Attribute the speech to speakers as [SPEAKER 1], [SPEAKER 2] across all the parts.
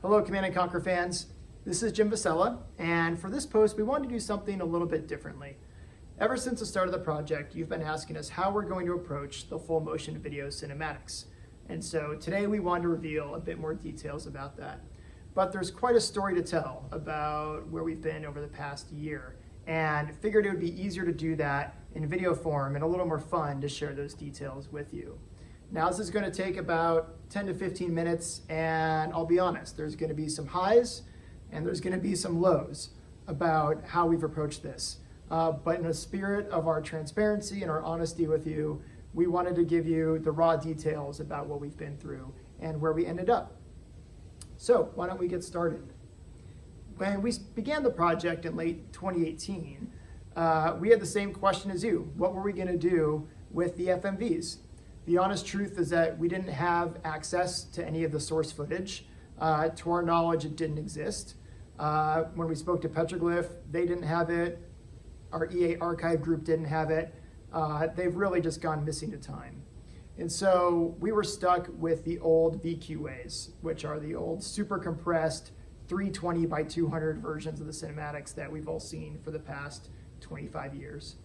[SPEAKER 1] Hello Command & Conquer fans, this is Jim Vasella, and for this post we wanted to do something a little bit differently. Ever since the start of the project, you've been asking us how we're going to approach the full motion video cinematics. And so today we wanted to reveal a bit more details about that. But there's quite a story to tell about where we've been over the past year, and figured it would be easier to do that in video form and a little more fun to share those details with you. Now this is going to take about 10 to 15 minutes, and I'll be honest, there's going to be some highs and there's going to be some lows about how we've approached this. But in the spirit of our transparency and our honesty with you, we wanted to give you the raw details about what we've been through and where we ended up. So why don't we get started? When we began the project in late 2018, we had the same question as you. What were we going to do with the FMVs? The honest truth is that we didn't have access to any of the source footage. To our knowledge, it didn't exist. When we spoke to Petroglyph, they didn't have it. Our EA archive group didn't have it. They've really just gone missing to time. And so we were stuck with the old VQAs, which are the old super compressed 320 by 200 versions of the cinematics that we've all seen for the past 25 years.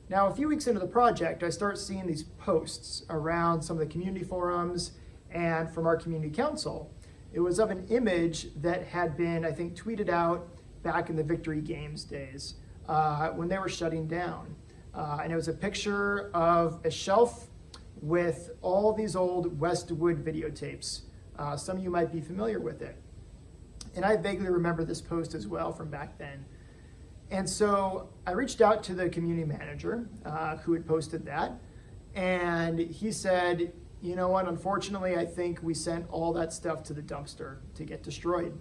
[SPEAKER 1] Now, a few weeks into the project, I start seeing these posts around some of the community forums and from our community council. It was of an image that had been, I think, tweeted out back in the Victory Games days when they were shutting down. And it was a picture of a shelf with all these old Westwood videotapes. Some of you might be familiar with it. And I vaguely remember this post as well from back then. And so I reached out to the community manager who had posted that, and he said, you know what, unfortunately, I think we sent all that stuff to the dumpster to get destroyed.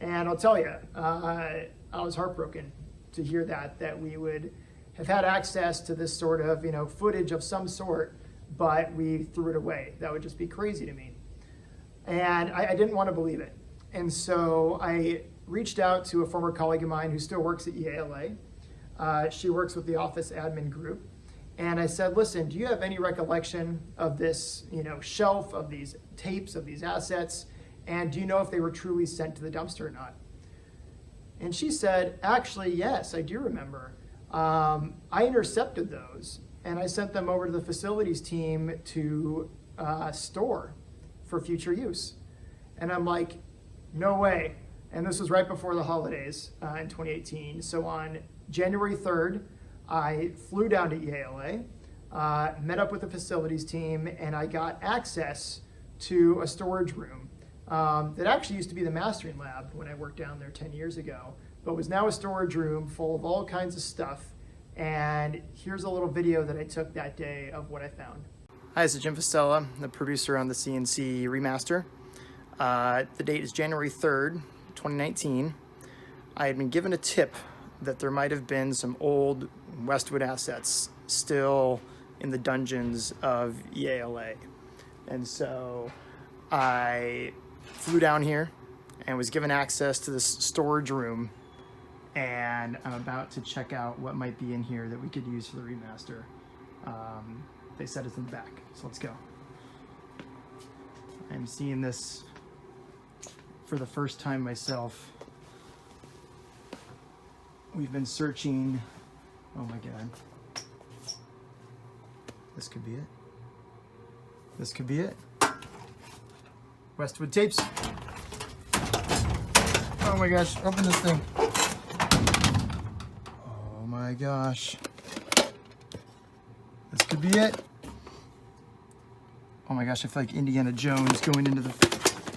[SPEAKER 1] And I'll tell you, I was heartbroken to hear that we would have had access to this sort of, footage of some sort, but we threw it away. That would just be crazy to me. And I didn't want to believe it. And so I reached out to a former colleague of mine who still works at EALA. She works with the office admin group. And I said, listen, do you have any recollection of this shelf of these tapes, of these assets? And do you know if they were truly sent to the dumpster or not? And she said, actually, yes, I do remember. I intercepted those and I sent them over to the facilities team to store for future use. And I'm like, no way. And this was right before the holidays in 2018. So on January 3rd, I flew down to EALA, met up with the facilities team, and I got access to a storage room that actually used to be the mastering lab when I worked down there 10 years ago, but was now a storage room full of all kinds of stuff. And here's a little video that I took that day of what I found. Hi, this is Jim Vasella, the producer on the CNC Remaster. The date is January 3rd, 2019. I had been given a tip that there might have been some old Westwood assets still in the dungeons of EALA. And so I flew down here and was given access to this storage room, and I'm about to check out what might be in here that we could use for the remaster. They said it's in the back, so let's go. I'm seeing this for the first time myself. We've been searching, oh my God. This could be it. This could be it. Westwood tapes. Oh my gosh, open this thing. Oh my gosh. This could be it. Oh my gosh, I feel like Indiana Jones going into the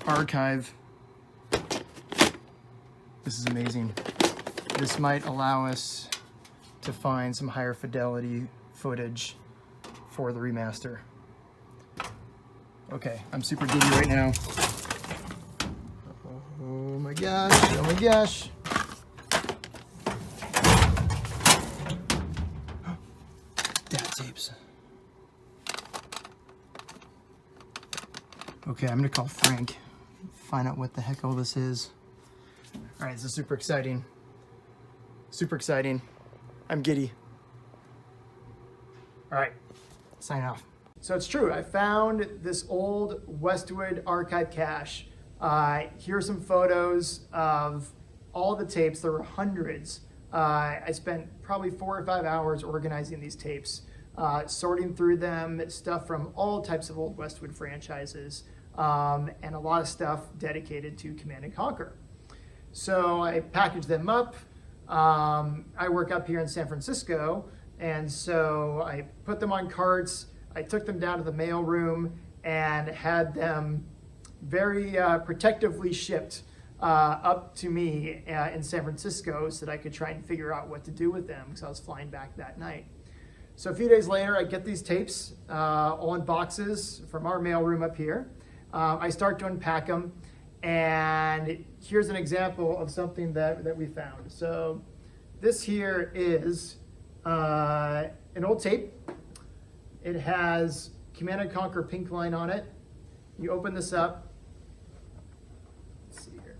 [SPEAKER 1] archive. This is amazing. This might allow us to find some higher fidelity footage for the remaster. Okay, I'm super giddy right now. Oh my gosh, oh my gosh. Dad tapes. Okay, I'm gonna call Frank, find out what the heck all this is. All right, this is super exciting. Super exciting. I'm giddy. All right, sign off. So it's true, I found this old Westwood archive cache Here's some photos of all the tapes. There were hundreds. I spent probably 4 or 5 hours organizing these tapes, sorting through them, stuff from all types of old Westwood franchises, and a lot of stuff dedicated to Command & Conquer. So I packaged them up. I work up here in San Francisco, and so I put them on carts. I took them down to the mail room and had them very protectively shipped up to me in San Francisco so that I could try and figure out what to do with them because I was flying back that night. So a few days later, I get these tapes all in boxes from our mailroom up here. I start to unpack them, and here's an example of something that we found. So this here is an old tape. It has Command & Conquer Pink Line on it. You open this up. Let's see here.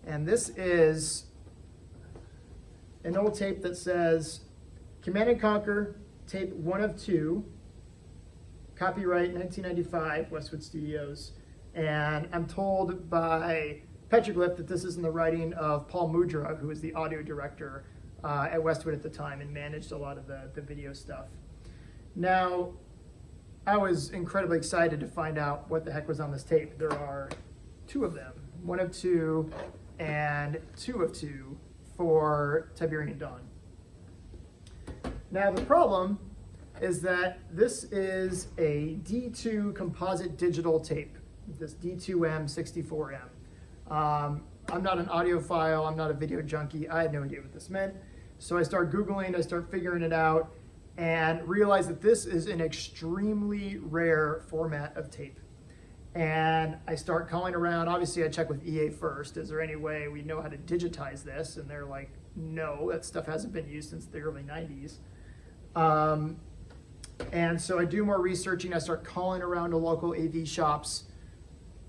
[SPEAKER 1] And this is an old tape that says Command & Conquer tape 1 of 2, copyright 1995, Westwood Studios. And I'm told by Petroglyph that this is in the writing of Paul Mudra, who was the audio director at Westwood at the time and managed a lot of the video stuff. Now, I was incredibly excited to find out what the heck was on this tape. There are 2 of them, 1 of 2 and 2 of 2 for Tiberian Dawn. Now the problem is that this is a D2 composite digital tape, this D2M 64M. I'm not an audiophile, I'm not a video junkie, I had no idea what this meant. So I start Googling, I start figuring it out, and realize that this is an extremely rare format of tape. And I start calling around. Obviously, I check with EA first. Is there any way we know how to digitize this? And they're like, no, that stuff hasn't been used since the early 90s. And so I do more researching. I start calling around to local AV shops.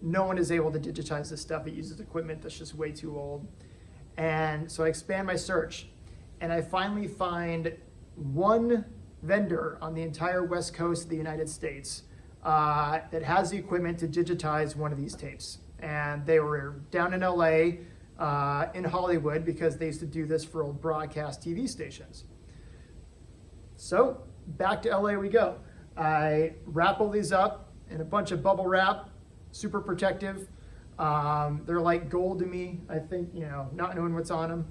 [SPEAKER 1] No one is able to digitize this stuff. It uses equipment that's just way too old. And so I expand my search, and I finally find one vendor on the entire West Coast of the United States that has the equipment to digitize one of these tapes. And they were down in LA, in Hollywood, because they used to do this for old broadcast TV stations. So back to LA we go. I wrap all these up in a bunch of bubble wrap, super protective. They're like gold to me, I think, not knowing what's on them.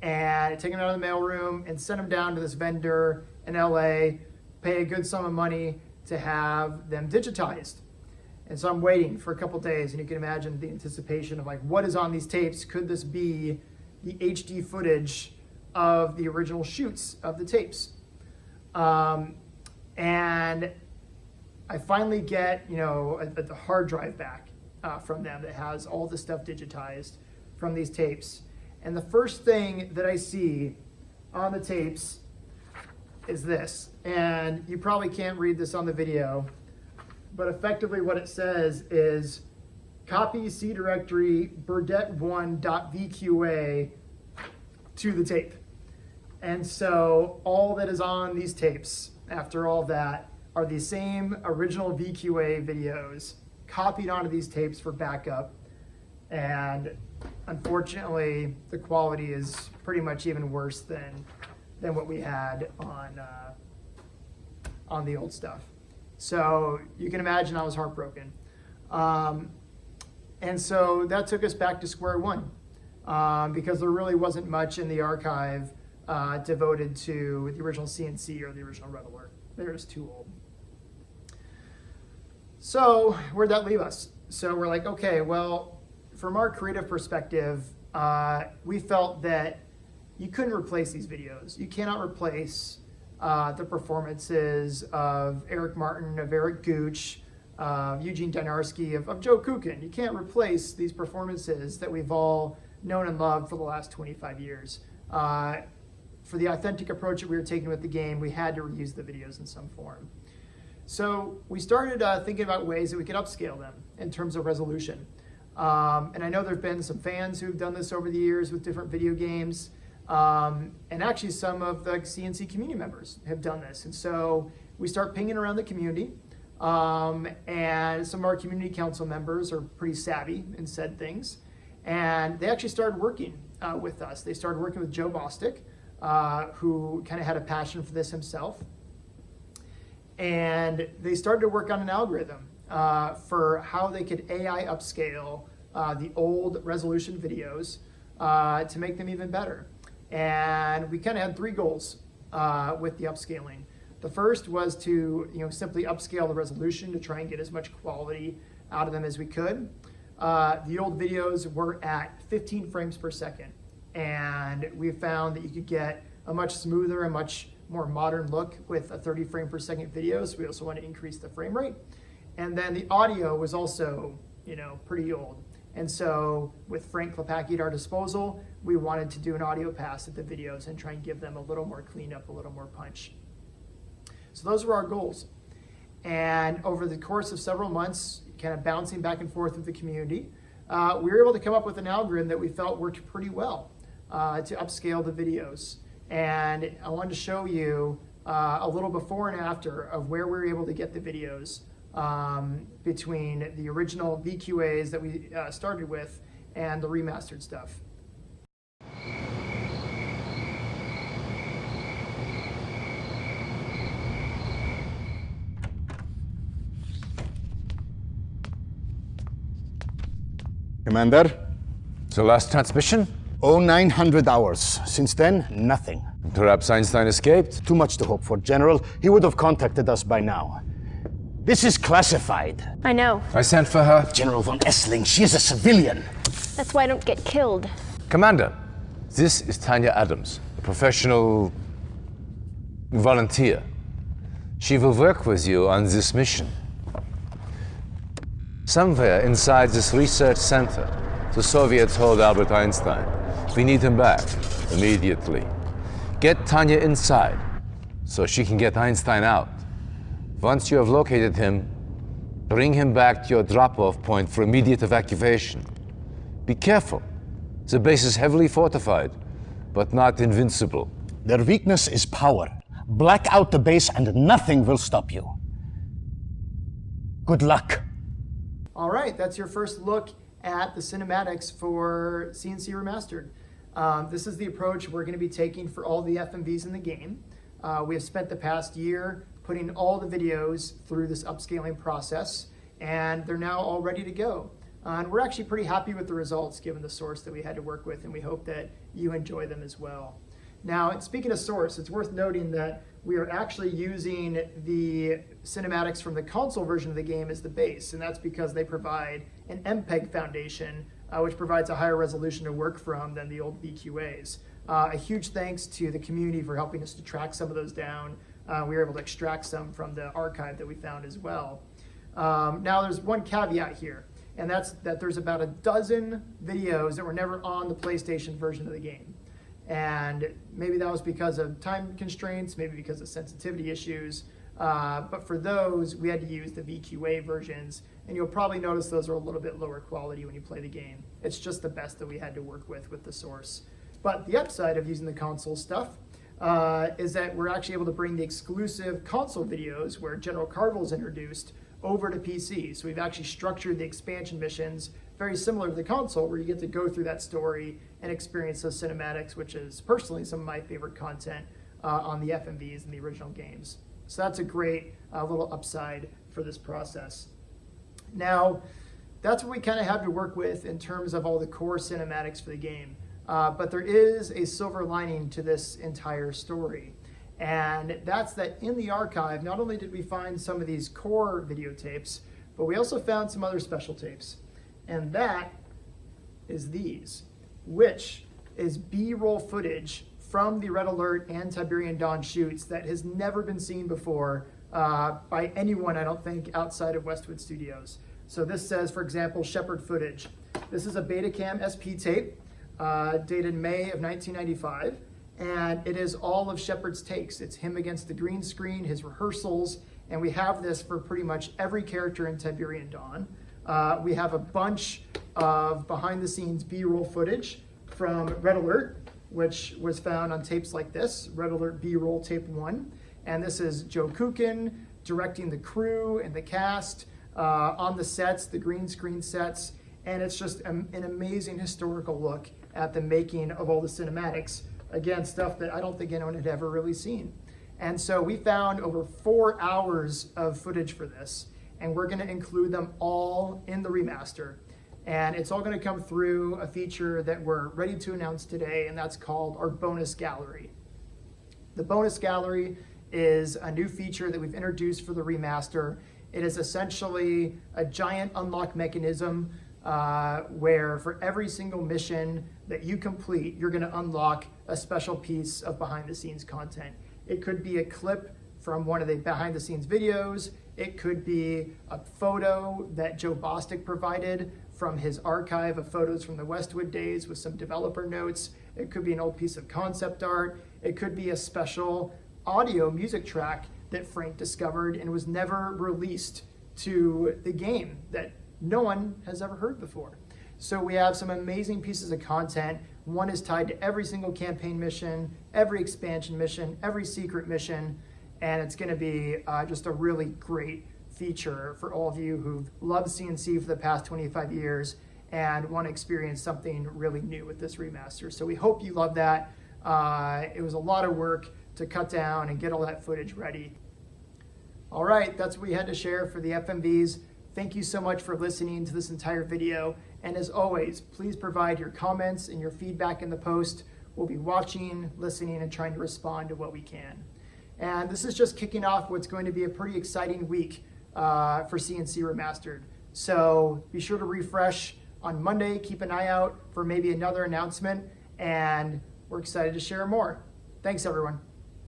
[SPEAKER 1] And I take them out of the mailroom and send them down to this vendor in LA, pay a good sum of money to have them digitized. And so I'm waiting for a couple days, and you can imagine the anticipation of like, what is on these tapes? Could this be the HD footage of the original shoots of the tapes? And I finally get, the hard drive back from them that has all the stuff digitized from these tapes. And the first thing that I see on the tapes is this. And you probably can't read this on the video, but effectively what it says is copy C directory burdette1.vqa to the tape. And so all that is on these tapes after all that are the same original VQA videos copied onto these tapes for backup. And unfortunately, the quality is pretty much even worse than what we had on the old stuff. So you can imagine I was heartbroken. And so that took us back to square one because there really wasn't much in the archive devoted to the original CNC or the original Red Alert. They're just too old. So where'd that leave us? So we're like, okay, well, from our creative perspective, we felt that you couldn't replace these videos. You cannot replace the performances of Eric Martin, of Eric Gooch, of Eugene Dynarski, of Joe Kukin. You can't replace these performances that we've all known and loved for the last 25 years. For the authentic approach that we were taking with the game, we had to reuse the videos in some form. So we started thinking about ways that we could upscale them in terms of resolution. And I know there have been some fans who've done this over the years with different video games. And actually some of the CNC community members have done this. And so we start pinging around the community. And some of our community council members are pretty savvy and said things. And they actually started working with us. They started working with Joe Bostic, who kind of had a passion for this himself. And they started to work on an algorithm for how they could AI upscale the old resolution videos to make them even better. And we kind of had three goals with the upscaling. The first was to simply upscale the resolution to try and get as much quality out of them as we could. The old videos were at 15 frames per second, and we found that you could get a much smoother and much more modern look with a 30 frame per second video, so we also want to increase the frame rate. And then the audio was also pretty old. And so with Frank Klepacki at our disposal, we wanted to do an audio pass at the videos and try and give them a little more cleanup, a little more punch. So those were our goals. And over the course of several months, kind of bouncing back and forth with the community, we were able to come up with an algorithm that we felt worked pretty well to upscale the videos. And I wanted to show you a little before and after of where we were able to get the videos between the original VQAs that we started with and the remastered stuff.
[SPEAKER 2] Commander?
[SPEAKER 3] The last transmission?
[SPEAKER 2] Oh, 900 hours. Since then, nothing.
[SPEAKER 3] Perhaps Einstein escaped?
[SPEAKER 2] Too much to hope for, General. He would have contacted us by now. This is classified.
[SPEAKER 4] I know.
[SPEAKER 3] I sent for her.
[SPEAKER 2] General von Essling, she is a civilian.
[SPEAKER 4] That's why I don't get killed.
[SPEAKER 3] Commander, this is Tanya Adams, a professional volunteer. She will work with you on this mission. Somewhere inside this research center, the Soviets hold Albert Einstein. We need him back, immediately. Get Tanya inside, so she can get Einstein out. Once you have located him, bring him back to your drop-off point for immediate evacuation. Be careful. The base is heavily fortified, but not invincible.
[SPEAKER 2] Their weakness is power. Black out the base and nothing will stop you. Good luck.
[SPEAKER 1] All right, that's your first look at the cinematics for CNC Remastered. This is the approach we're going to be taking for all the FMVs in the game. We have spent the past year putting all the videos through this upscaling process, and they're now all ready to go. And we're actually pretty happy with the results given the source that we had to work with, and we hope that you enjoy them as well. Now, speaking of source, it's worth noting that we are actually using the cinematics from the console version of the game as the base, and that's because they provide an MPEG foundation, which provides a higher resolution to work from than the old VQAs. A huge thanks to the community for helping us to track some of those down. We were able to extract some from the archive that we found as well. Now, there's one caveat here, and that's that there's about a dozen videos that were never on the PlayStation version of the game. And maybe that was because of time constraints, maybe because of sensitivity issues. But for those, we had to use the VQA versions, and you'll probably notice those are a little bit lower quality when you play the game. It's just the best that we had to work with the source. But the upside of using the console stuff is that we're actually able to bring the exclusive console videos where General Carville is introduced over to PC. So we've actually structured the expansion missions very similar to the console, where you get to go through that story and experience those cinematics, which is personally some of my favorite content on the FMVs and the original games. So that's a great little upside for this process. Now, that's what we kind of have to work with in terms of all the core cinematics for the game. But there is a silver lining to this entire story. And that's that in the archive, not only did we find some of these core videotapes, but we also found some other special tapes. And that is these, which is B-roll footage from the Red Alert and Tiberian Dawn shoots that has never been seen before by anyone, I don't think, outside of Westwood Studios. So this says, for example, Shepard footage. This is a Betacam SP tape dated May of 1995. And it is all of Shepard's takes. It's him against the green screen, his rehearsals, and we have this for pretty much every character in Tiberian Dawn. We have a bunch of behind-the-scenes B-roll footage from Red Alert, which was found on tapes like this, Red Alert B-roll tape 1. And this is Joe Kukin, directing the crew and the cast on the sets, the green screen sets, and it's just an amazing historical look at the making of all the cinematics. Again, stuff that I don't think anyone had ever really seen. And so we found over 4 hours of footage for this, and we're gonna include them all in the remaster. And it's all gonna come through a feature that we're ready to announce today, and that's called our bonus gallery. The bonus gallery is a new feature that we've introduced for the remaster. It is essentially a giant unlock mechanism where for every single mission that you complete, you're gonna unlock a special piece of behind the scenes content. It could be a clip from one of the behind the scenes videos. It could be a photo that Joe Bostic provided from his archive of photos from the Westwood days with some developer notes. It could be an old piece of concept art. It could be a special audio music track that Frank discovered and was never released to the game that no one has ever heard before. So we have some amazing pieces of content. One is tied to every single campaign mission, every expansion mission, every secret mission, and it's gonna be just a really great feature for all of you who've loved CNC for the past 25 years and want to experience something really new with this remaster. So we hope you love that. It was a lot of work to cut down and get all that footage ready. All right, that's what we had to share for the FMVs. Thank you so much for listening to this entire video. And as always, please provide your comments and your feedback in the post. We'll be watching, listening, and trying to respond to what we can. And this is just kicking off what's going to be a pretty exciting week for CNC Remastered. So be sure to refresh on Monday. Keep an eye out for maybe another announcement. And we're excited to share more. Thanks, everyone.